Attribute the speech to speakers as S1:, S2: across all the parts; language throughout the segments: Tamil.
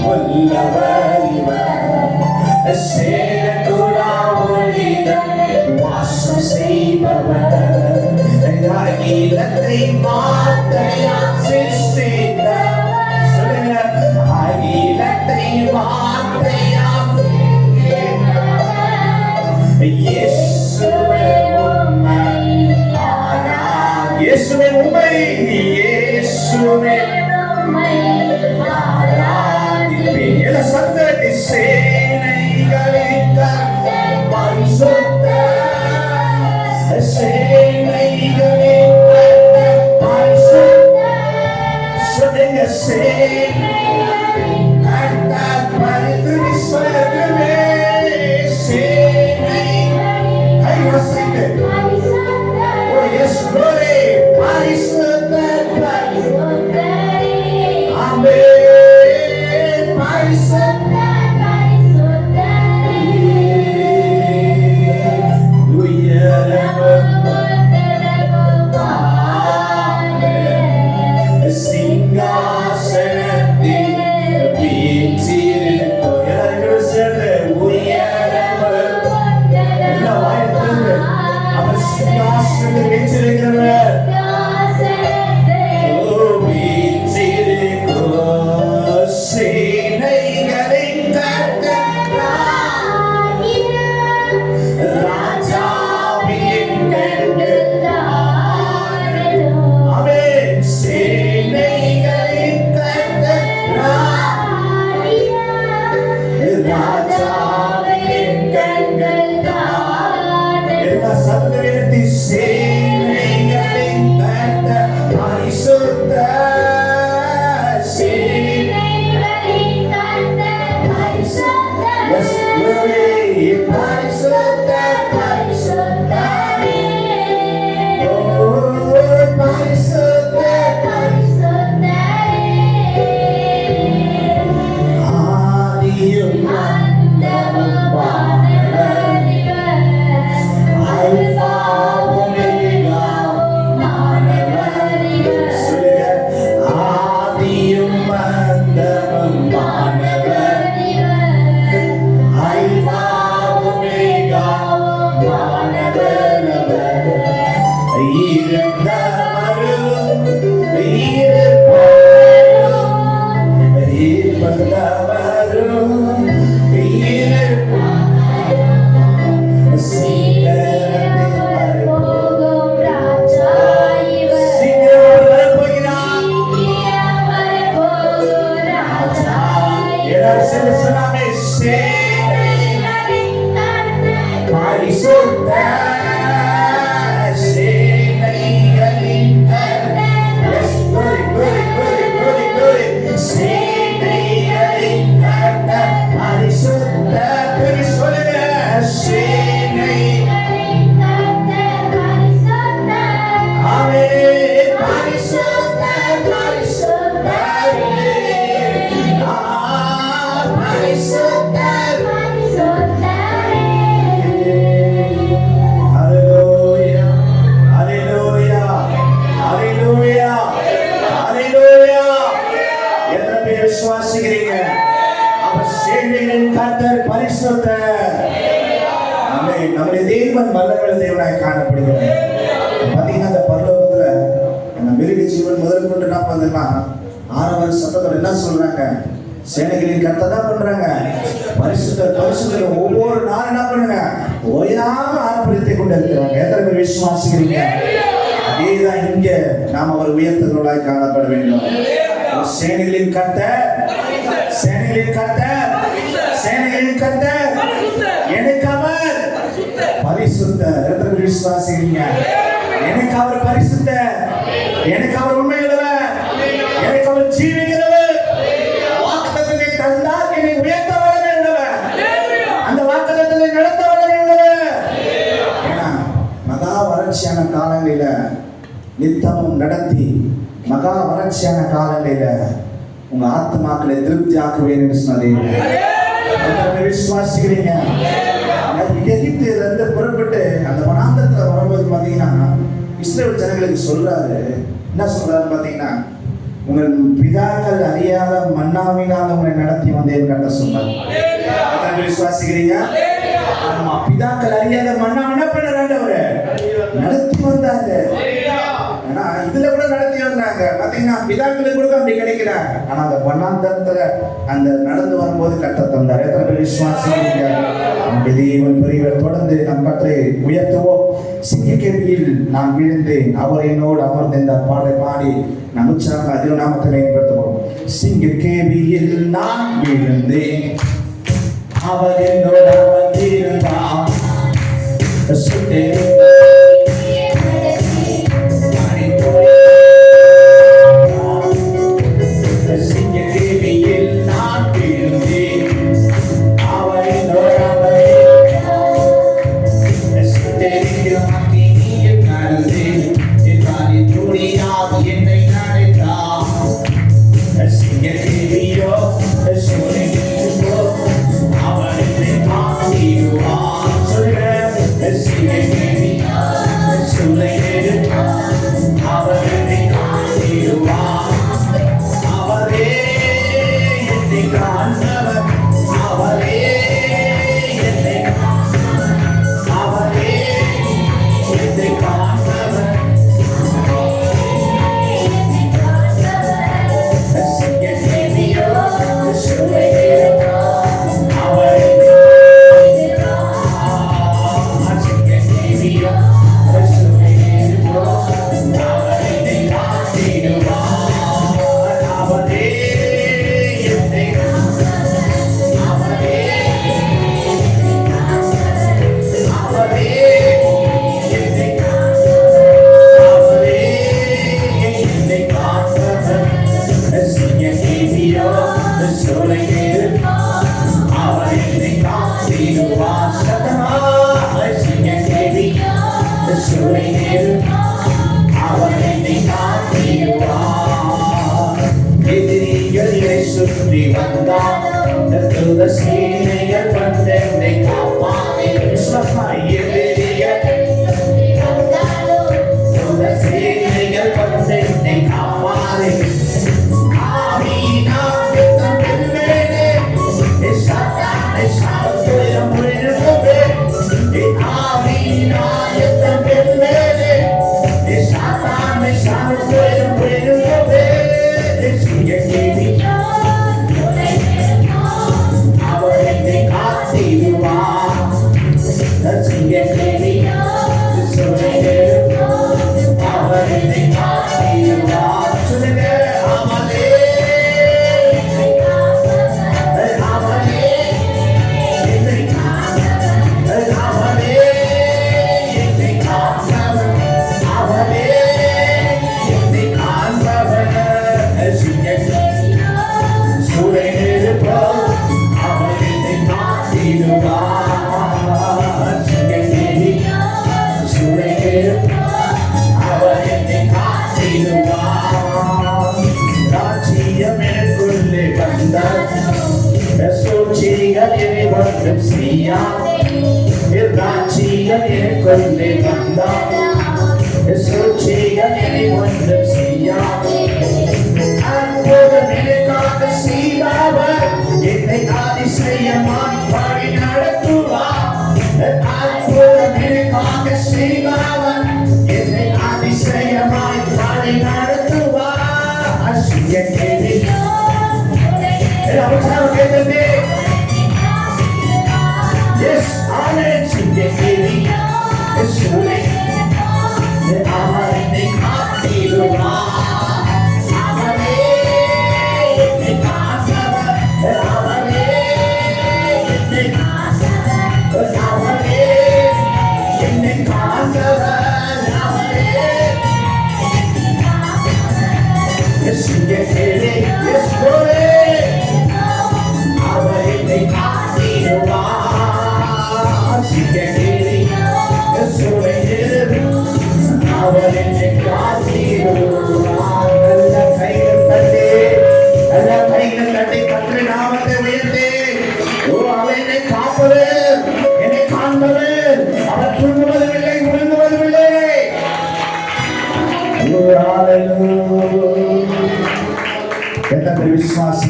S1: வல்லவர் இவர், சேரகுடா ஒளிதம் வாசம் செய்பவர், அகிலத்தை வார்த்தையால் சிருஷ்டித்தவர். சொல்லுங்க, அகிலத்தை வார்த்தையால் சிருஷ்டித்தவர். இயேசுவே உம்மை ஆராதிக்கிறேன். இயேசுவே உம்மை, இயேசுவே உம்மை ஆராதிக்கிறேன். எல்லா சத்தத்தை சேனைகளின் கர்த்தர் பரிசுத்தர், சேனைகளின் கர்த்தர் பரிசுத்தர். சொல்லுங்க, சேனைகளின் கர்த்தர் பரிசுத்தர். சொல்லுங்க, சேனை கைவசைகள். ஓ எஸ் glory, பரிசுத்தர் பரிசுத்தர். ஆமென், பரிசுத்தர் பரிசுத்தர். உயரமும் சிங்காசனத்தில் வீற்றிருக்கும். எல்லாரும் சேர்ந்து உயரமும், எல்லா வாய்ப்புங்க, அவர் சிங்காசனத்தில் வீற்றிருக்கிறவர். ஓ வீற்றிருக்கும் சேனைகளின் கர்த்தர் ராஜாவின் கண்கள் காணலும். ஆமென். சேனைகளின் கர்த்தர் ராஜாவின் கண்கள் காணலும். எல்லா சத்தத்தை சேனைகளின் கர்த்தர் பரிசுத்தர், சேனைகளின் கர்த்தர் பரிசுத்தர். Yes, glory, பரிசுத்தர் பரிசுத்தர். Oh, பரிசுத்தர் பரிசுத்தர். ஆதியும் அந்தமும் வானவர் இவர், அல்பாவும் ஒமேகாவும் வானவர் இவர். சொல்லுங்க, ஆதியும் அந்தமும் வானவர் இவர், அல்பாவும் ஒமேகாவும் வானவர் இவர். இருந்தவரும் இருப்பவரும் இருப்பவரும் இருப்பவரும் சீக்கிரமே வரப்போகும் ராஜா இவர். சீக்கிரம் வரப்போகிறார், சீக்கிரம் வரப்போகும் ராஜா இவர். எல்லாரும் சேர்ந்து சொல்லாமே, சேனைகளின் கர்த்தர் பரிசுத்தர், சேனைகளின் கர்த்தர். Yes, glory, glory, glory, glory, glory. சேனைகளின் கர்த்தர் பரிசுத்தர். திரும்பி சொல்லுங்க, சேனைகளின் கர்த்தர் பரிசுத்தர். ஆமென், பரிசுத்தர் பரிசுத்தர். பரிசுத்தர் பரிசுத்தர். ஹalleluya, ஹalleluya, ஹalleluya, ஹalleluya. எத்தனை பேர் விசுவாசிக்கிறீங்க? அவர் சேனைகளின் கர்த்தர் பரிசுத்தர். ஆமென். நம்முடைய தேவன் வல்லமையுள்ள தேவனாய் காணப்படுகிறார். பாத்தீங்கன்னா அந்த பரலோகத்துல அந்த மிருக ஜீவன் முதல் கொண்டு என்ன பண்ணுதுன்னா ஆரவர் சத்தத்தோட என்ன சொல்றாங்க? சேனைகளின் கர்த்தர் தான் பண்றாங்க, பரிசுத்தர் பரிசுத்தர். ஒவ்வொரு நாள் என்ன பண்ணுங்க? ஓயாம ஆர்ப்பரித்துக் கொண்டு இருக்கிறாங்க. எத்தனை பேர் விசுவாசிக்கிறீங்க? அதேதான் இங்க நாம் அவர் உயர்த்துகிறவர்களாய் காணப்பட வேண்டும். சேனைகளின் கர்த்தர், சேனைகளின் கர்த்தர், சேனைகளின் கர்த்தர், எனக்கு அவர் பரிசுத்தர். எத்தனை பேர் விசுவாசிக்கிறீங்க? எனக்கு அவர் பரிசுத்தர், எனக்கு அவர் உண்மையுள்ளவர், எனக்கு அவர் ஜீவிக்கிறவர். வாக்குத்தத்தத்தை தந்தால் என்னை உயர்த்த வல்லமை உள்ளவர், அந்த வாக்குத்தத்தத்தை நடத்த வல்லமை உள்ளவர். ஏன்னா மகா வறட்சியான காலங்களில நித்தமும் நடத்தி மகா வறட்சியான காலங்களில உங்க ஆத்மாக்களை திருப்தி ஆக்குவேன் என்று சொன்னீங்க. விசுவாசிக்கிறீங்க? எகிப்தில இருந்து புறப்பட்டு அந்த வனாந்தரத்துல வரும்போது பாத்தீங்கன்னா இஸ்ரேல் ஜனங்களுக்கு சொல்றாரு, என்ன சொல்றாரு பாத்தீங்கன்னா,
S2: உங்கள் பிதாக்கள் அறியாத மன்னாவினால் உங்களை நடத்தி வந்தேன் கட்ட சொன்னார். எத்தனை விசுவாசிக்கிறீங்க? ஆமா, பிதாக்கள் அறியாத மன்னா என்ன பண்ணாரு? நடத்தி வந்தாங்க. ஆனா இதுல கூட நடத்தி வந்தாங்க. பாத்தீங்கன்னா பிதாக்களுக்கு கூட அப்படி கிடைக்கிறாங்க. ஆனா அந்த வண்ணாந்தரத்துல அந்த நடந்து வரும்போது கட்ட தந்தார். எத்தனை பேர் விசுவாசிக்கிறீங்க? நம்முடைய தேவன் பெரியவர். தொடர்ந்து நம் கற்றை உயர்த்துவோம். சிங்கக்கேபியில் நான் விழுந்தேன், அவர் என்னோடு அமர்ந்து இந்த பாடலை பாடி நம் உற்சாக திருநாமத்தை மேம்படுத்துவோம். சிங்கக்கேபியில் நான் விழுந்தேன், அவர் என்னோடு அமர்ந்திருந்தார்.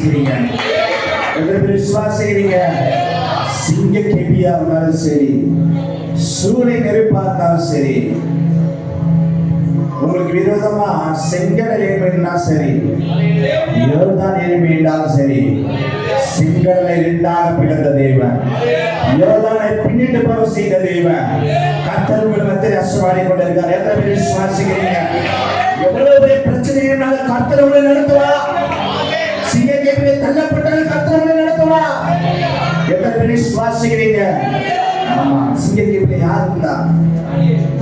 S2: விசுவாசிக்கிறீங்க? எத்தனை பேர் விசுவாசிக்கிறீங்க? சிங்க கெபியா இருந்தாலும் சரி, சூளை நெருப்பா இருந்தாலும் சரி, உங்களுக்கு விரோதமா செங்கடல் எரிமைனா சரி, யோர்தான் எரிமை என்றாலும் சரி, செங்கடலை இரண்டாக பிளந்த தேவன், யோர்தானை பின்னிட்டு போக செய்த தேவன், கர்த்தர் உங்கள் மத்தியில் அசைவாடி கொண்டிருக்கார். எத்தனை பேர் விசுவாசிக்கிறீங்க? எவ்வளவு பெரிய பிரச்சனை இருந்தாலும் கர்த்தர் உங்களை நடத்துவா. சிங்கக்கேபிலே தள்ளப்பட்டாலும் கர்த்தர் உங்களை நடத்துவா. எத்தனை பேர் விசுவாசிக்கிறீங்க? ஆமா, சிங்கக்கேபிலே யார் இருந்தா?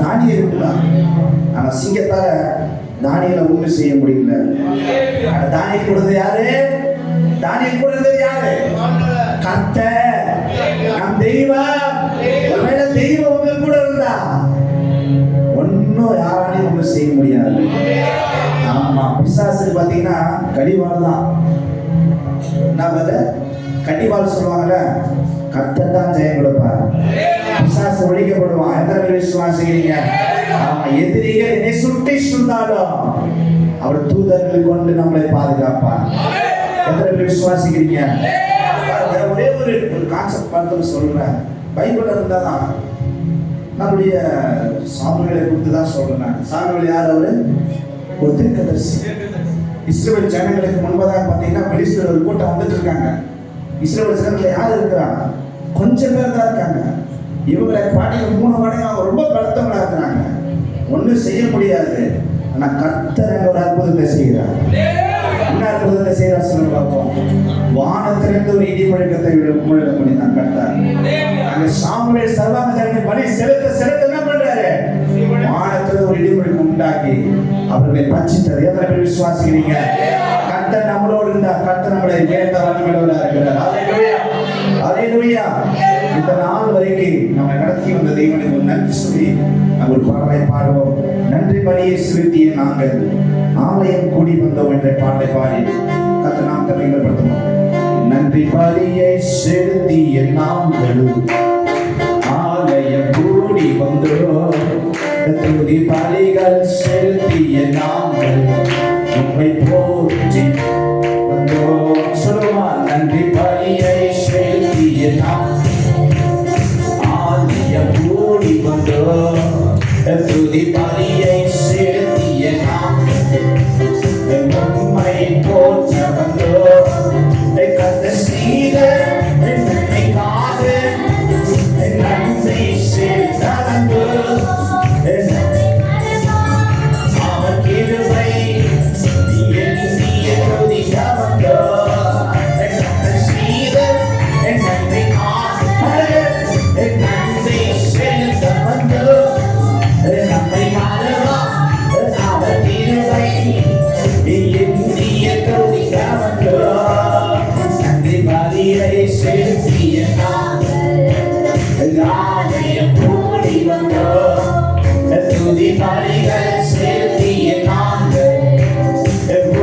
S2: தானியேல் இருந்தா. ஆனா சிங்கத்தால தானியேலை ஒண்ணு செய்ய முடியல. தானியேல் கொடுத்தது யாரு? தானியேல் கொடுத்தது யாரு? கர்த்தர், நம் தெய்வம். ஒருவேளை தெய்வம் உங்க கூட இருந்தா ஒன்னும் யாராலையும் ஒண்ணு செய்ய முடியாது. ஆமா, பிசாசு பாத்தீங்கன்னா கடிவாள் தான். என்ன கடிவாள் சொல்லுவாங்கல்ல, கர்த்தர் தான் ஜெயம் கொடுப்பார். பிசாசு ஒழிக்கப்படுவான். எத்தனை பேர் விசுவாசிக்கிறீங்க? ஆமா, எதிரிகள் என்னை சுட்டி சுட்டாலும் அவர் தூதர்கள் கொண்டு நம்மளை பாதுகாப்பார். எத்தனை பேர் விசுவாசிக்கிறீங்க? ஒரே ஒரு கான்செப்ட் பார்த்து சொல்றேன். பைபிள் இருந்தாதான் நம்முடைய சாமுவேலை குறித்து தான் சொல்றேன். சாமுவேல் யார்? அவரு ஒரு தீர்க்கதரிசி. இஸ்ரவேல் ஜனங்களுக்கு முன்பதாக பார்த்தீங்கன்னா பெலிஸ்தர் ஒரு கூட்டம் வந்துட்டு இருக்காங்க. இஸ்ரவேல் ஜனத்துல யார் இருக்கிறாங்க? கொஞ்சம் பேர் தான் இருக்காங்க. இவங்களை பாட்டிகள் 3 மடங்கு அவங்க ரொம்ப பலத்தவங்களா இருக்கிறாங்க. ஒன்றும் செய்ய முடியாது. ஆனா கர்த்தர் என்ற ஒரு அற்புதத்தை செய்கிறார். என்ன அற்புதத்தை செய்கிறார் சொல்லுங்க பார்ப்போம். வானத்திலிருந்து ஒரு இடி முழக்கத்தை முழக்க பண்ணினான் கர்த்தர். அங்க சாமுவேல் சர்வாங்க ஜனங்கள் பலி செலுத்த என்ன பண்றாரு? வானத்திலிருந்து ஒரு இடி முழக்கம் உண்டாக்கி அவர்களை பட்சித்தார். எத்தனை பேர் விசுவாசிக்கிறீங்க? கர்த்தர் நம்மளோடு இருந்தார். கர்த்தர் நம்மளை உயர்ந்த வல்லமையுள்ளவராக இருக்கிறார். ஹல்லேலூயா, ஹல்லேலூயா. இந்த நாள் வரைக்கும் நம்ம நடத்தி வந்த தெய்வனுக்கு நன்றி சொல்லி நம்ம ஒரு பாடலை பாடுவோம். நன்றி பலியை செலுத்திய நாங்கள் ஆலயம் கூடி வந்தோம் என்ற பாடலை பாடி கர்த்தர் நாம் தன்மைப்படுத்துவோம். நன்றி பலியை செலுத்திய நாங்கள் ஆலயம் கூடி வந்தோம், துதி பலிகள் செலுத்திய நாங்கள் உம்மை போற்றி வந்தோம். சொல்லுமா, நன்றி பலியை செலுத்திய நாங்கள் கூடி வந்தோம், துதி பலியை செலுத்திய நாங்கள் உம்மை போற்ற வந்தோம். கர்த்தர் செய்த நன்மைக்காக நன்றி செலுத்த வந்தோம். அவர் கிருபை எண்ணிய துதிக்க வந்தோம். கர்த்தர் செய்த நன்மைக்காக நன்றி செலுத்த வந்தோம். நம்மை மாறவா அவர் கிருபை எண்ணிய துதிக்க வந்தோம். நன்றி பலியை செலுத்திய நாங்கள் ஆலயம் கூடி வந்தோம், துதி பலிகள் செலுத்திய நாங்கள்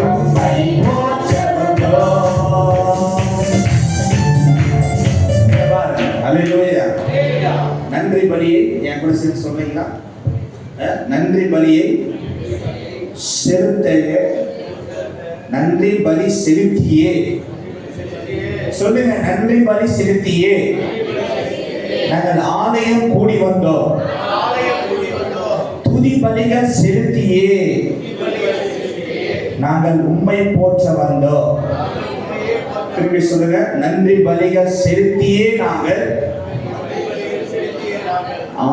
S2: உம்மை போற்ற வந்தோம். ஹல்லேலூயா. நன்றி பலியை என் கூட சேர்த்து சொல்றீங்களா? நன்றி பலியை செலுத்த, நன்றி பலி செலுத்தியே சொல்லுங்க. நன்றி பலி செலுத்தியே நாங்கள் ஆலயம் கூடி வந்தோம், துதி பலிகள் செலுத்தியே நாங்கள் உம்மை போற்ற வந்தோம். திரும்பி சொல்லுங்க. நன்றி பலிகள் செலுத்தியே நாங்கள்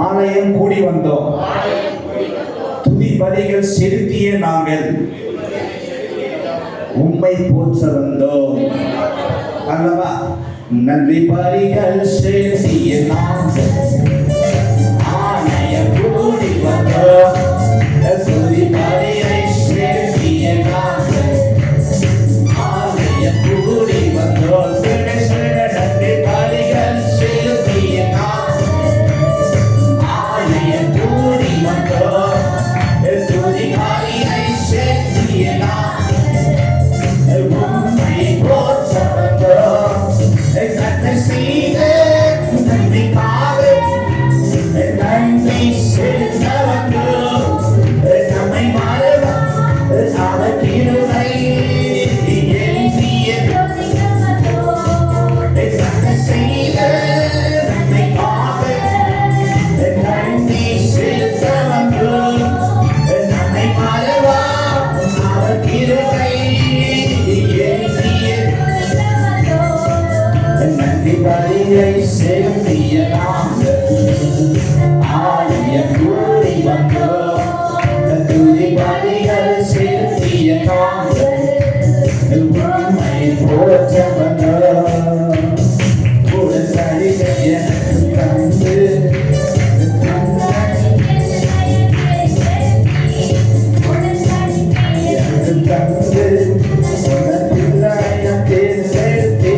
S2: ஆலயம் கூடி வந்தோம், துதி பலிகள் செலுத்தியே நாங்கள் உம்மை போற்ற வந்தோம். அல்லவா? நன்றி பலிகள் செலுத்திய நாங்கள் ஆலயம் கூடி வந்தோம், துதி பலியை செலுத்திய நாங்கள் ஆலயம் கூடி வந்தோம். நன்றி பலிகள் செலுத்திய நாங்கள் ஆலயம் கூடி வந்தோம், துதி பலியை செலுத்திய நாங்கள் உம்மை போற்ற வந்தோம். கர்த்தர் செய்த நன்மைக்காக நன்றி செலுத்த வந்தோம். பலியை செலுத்திய நாங்கள் ஆலயம் கூடி வந்தோம். துதி பலிகள் செலுத்திய நாங்கள் உம்மை போற்ற வந்தோம். உடன்படிக்கை எனக்கு தந்து எனக்கு தந்து உனக்குள்ளாய் தேர்ந்தெடுத்தே.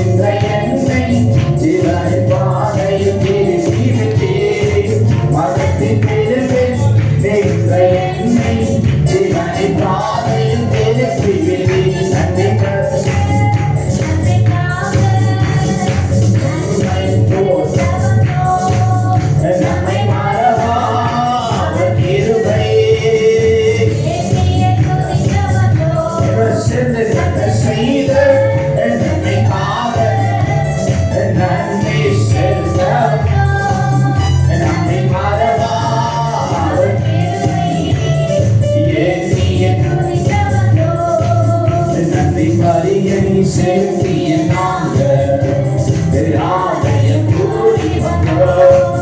S2: இந்த என்னை ஜீவனை பாதையில் திருப்பிவிட்டே. மதத்தின் பெருமில் இந்த என்னை ஜீவனை பாதையில் திருப்பிவிட்டே. நன்றி நம்மை மறவா அவர் கிருபை. சென்று செய்த நம்மை காக்க நன்றி செலுத்த. நம்மை மறவா அவர் நன்றி பலியை செலுத்திய நாங்கள் ஆலயம் கூடி வந்தோம்.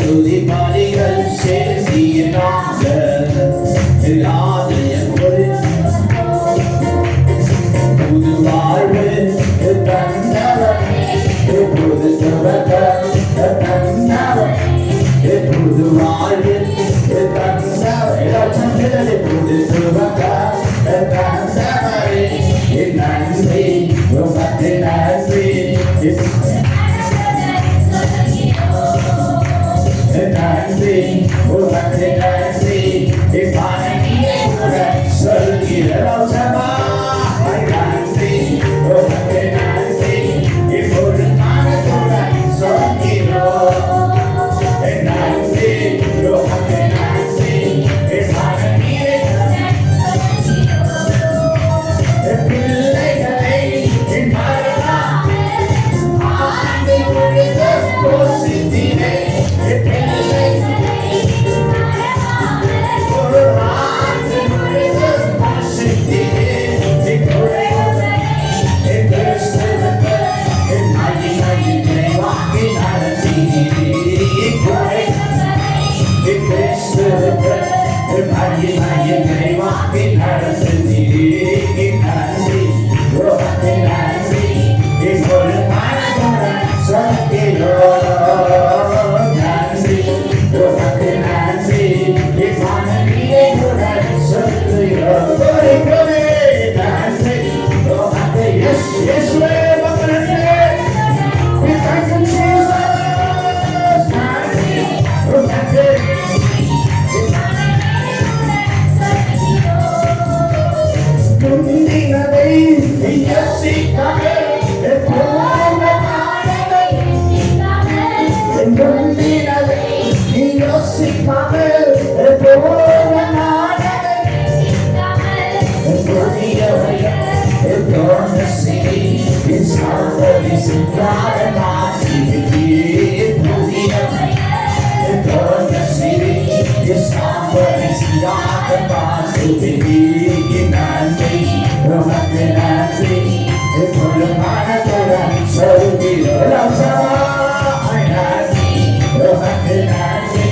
S2: துதி பலிகள் செலுத்திய நாங்கள் ஆலயம் கூடி புது வாழ்வு தந்தவர் புது துவக்கம் தந்தவர் புது வாழ்வு தந்தவர் எல்லாரும் புது துவக்கம் தந்தவர். நன்றி உமக்கு நன்றி நன்றி உமக்கு நன்றி. இப்பானையே சொல்கிறோம் சபா நன்றி உமக்கு நன்றி. இப்போது மனதுடன் சொல்கிறோம் நன்றி உமக்கு நன்றி. இப்பானையே பிள்ளைகளை மறலாம் ஆண்டு முழுது போசித்தினே. ஒரு ஆண்டு முழுது போசித்தினே. மகிமையினை வாங்கி நடத்தினே. மகிமையினை வாங்கி நடத்தினே. நன்றி உமக்கு நன்றி. இப்பொழுது மனதுடன் சொல்கிறோம் நன்றி உமக்கு நன்றி. இப்பானையுடன் சொல்கிறோம் நன்றி உமக்கு. இயேசுவே உமக்கு நன்றி. We thank you, Jesus. நன்றி உமக்கு. முந்தினதை யோசிக்காமல் போனதை முந்தினதை யோசிக்காமல் போனதை புதியவைகள் தோன்ற செய்தி சாதனை சிங்கார மாற்றிவிட்டே. புதியவைகள் தோன்ற செய்தி சாதனை சிங்கார மாற்றிவிட்டே. நன்றி உமக்கு நன்றி. இப்பொழுது மனதுடன் சொல்கிறோம் நன்றி உமக்கு நன்றி.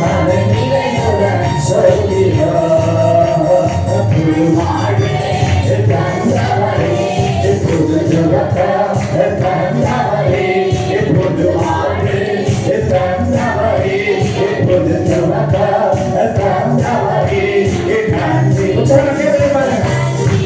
S2: மனநிலையுடன் சொல்கிறோம் புது வாழ்வே தந்தவரே. புது துவக்கம் தந்தவரே. புது வாழ்வே தந்தவரே. புது துவக்கம் தந்தவரே. நன்றி நன்றி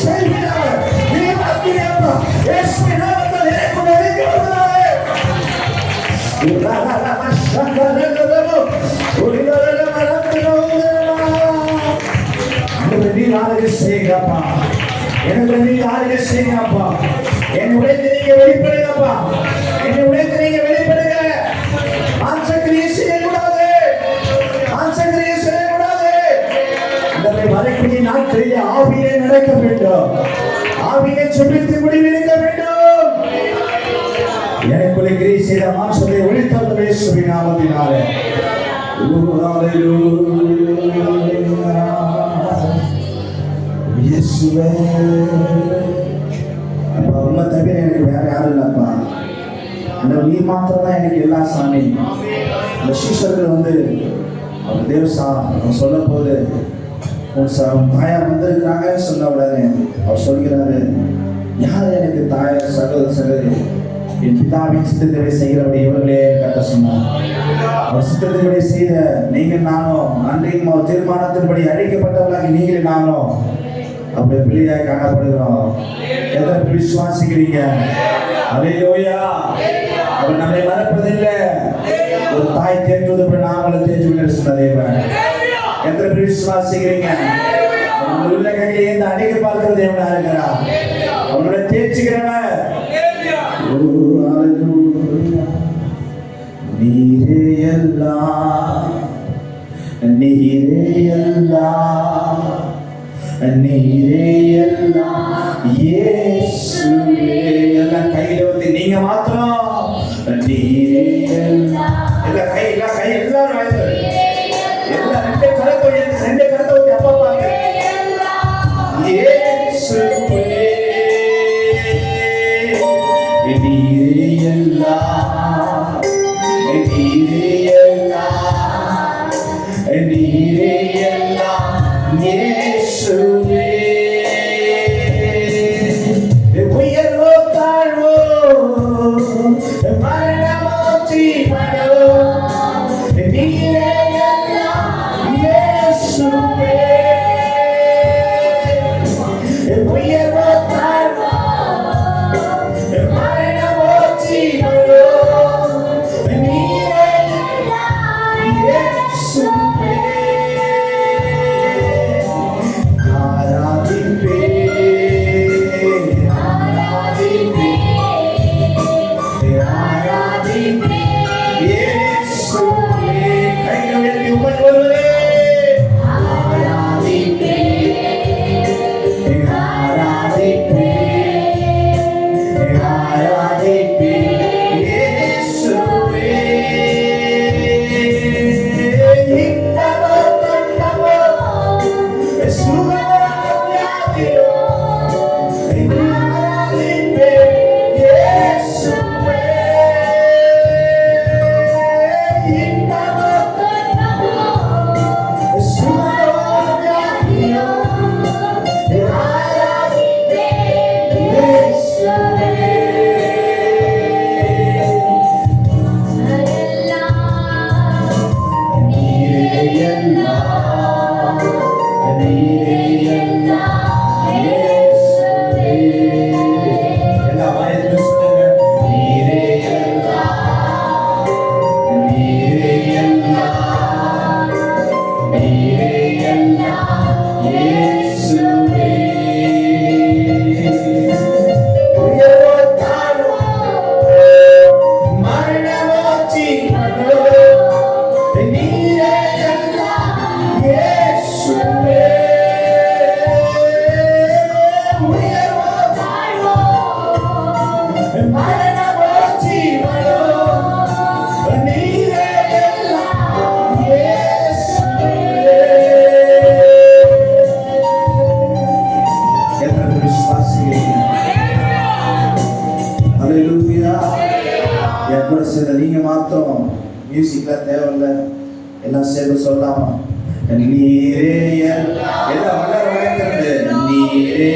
S2: செய்கிறார். நீ அக்கினியப்பா இயேசுவின் நாமத்தில் எனக்குள் இறங்கி வருகிறாரே. நீ ஆளுகை செய்யப்பா, எனக்கு நீ ஆளுகை செய்யப்பா, என் உடைத்து நீங்க வெளிப்படுங்கப்பா, என்னை உடைத்து நீங்க வெளிப்படுங்க. ஆன்சக்கிரியை செய்யக்கூடாது, ஆன்சக்கிரியை செய்யக்கூடாது. இந்த வரக்கூடிய நாட்களிலே ஆவியிலே நடக்க வேண்டும், ஆவியிலே செபித்து முடிவெடுக்க வேண்டும். எனக்குள்ளே கிரியை செய்த மாம்சத்தை ஒழித்தவர்கள் இயேசுவின் நாமத்தினாலே. இயேசுவே, அப்பா உண்மை தவிர எனக்கு வேற யாரும் இல்லப்பா. அந்த நீ மாத்திரம் தான் எனக்கு எல்லா சாமி. அந்த சீஷர்கள் அவர் தேவசா அவன் சொல்ல போது உன் தாயார் வந்திருக்கிறாங்கன்னு சொன்ன உடனே அவர் சொல்கிறாரு, யார் எனக்கு தாயார் சகோதர சகோதரி? என் பிதாவின் சித்தத்தை செய்கிறபடி இவர்களே கட்ட சொன்னார். அவர் சித்தத்தின்படி செய்த நீங்கள் நானும் அன்றையும் அவர் தீர்மானத்தின்படி அழைக்கப்பட்டவர்களாக நீங்களே நானும் அப்படி பிள்ளையாக காணப்படுகிறோம். எதற்கு விசுவாசிக்கிறீங்க? அல்லேலூயா. அவர் நம்மை மறப்பதில்லை. ஒரு தாய் தேற்றுவது போல நாங்களும் தேற்றுவிட்டு சொன்ன தேவன். எத்தனை விசுவாசிக்கிறீங்க? அவனுடைய உள்ள கையில இருந்து அடிக்க பார்க்கிறது தேவனா இருக்கிறார். அவனுடைய தேர்ச்சிக்கிறவன். நீரே எல்லாம், நீரே எல்லாம், நீரே எல்லாம் இயேசுவே. எல்லாம் கையில நீங்க மாத்திரம் நீரே எல்லாம். எல்லாம் கை எல்லாரும் எல்லாம் ரெண்டு கரத்தை ஊத்தி அப்பா பாருங்க. இயேசுவே நீரே எல்லாம், நீரே எல்லாம், நீரே எல்லாம் இயேசுவே. உயர்வோ தாழ்வோ மரணமோ ஜீவனோ நீரே எல்லாம் இயேசுவே. உயர்வோ தாழ்வோ மரணமோ ஜீவனோ நீரே எல்லாம் இயேசுவே. நீங்க மாத்திரம் மியூசிக்ல தேவையில்ல, எல்லாம் சேர்ந்து சொல்லாமா? நீரே எல்லாம் வளர்ந்து நீரே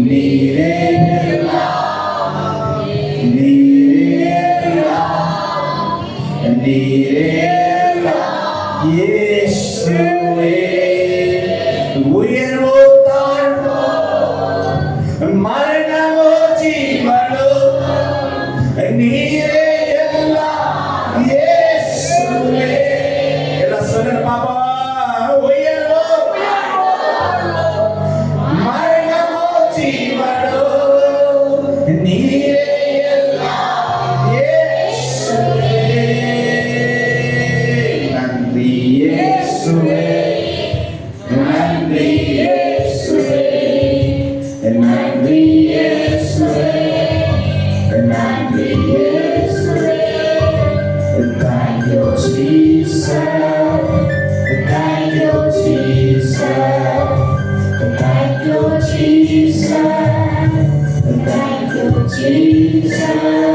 S2: நீரே நீரே இயேசுவே. உயர்வோ இயேசுவே நன்றி இயேசுவே நன்றி இயேசுவே நன்றி இயேசுவே Thank you Jesus Thank you Jesus Thank you Jesus Thank you Jesus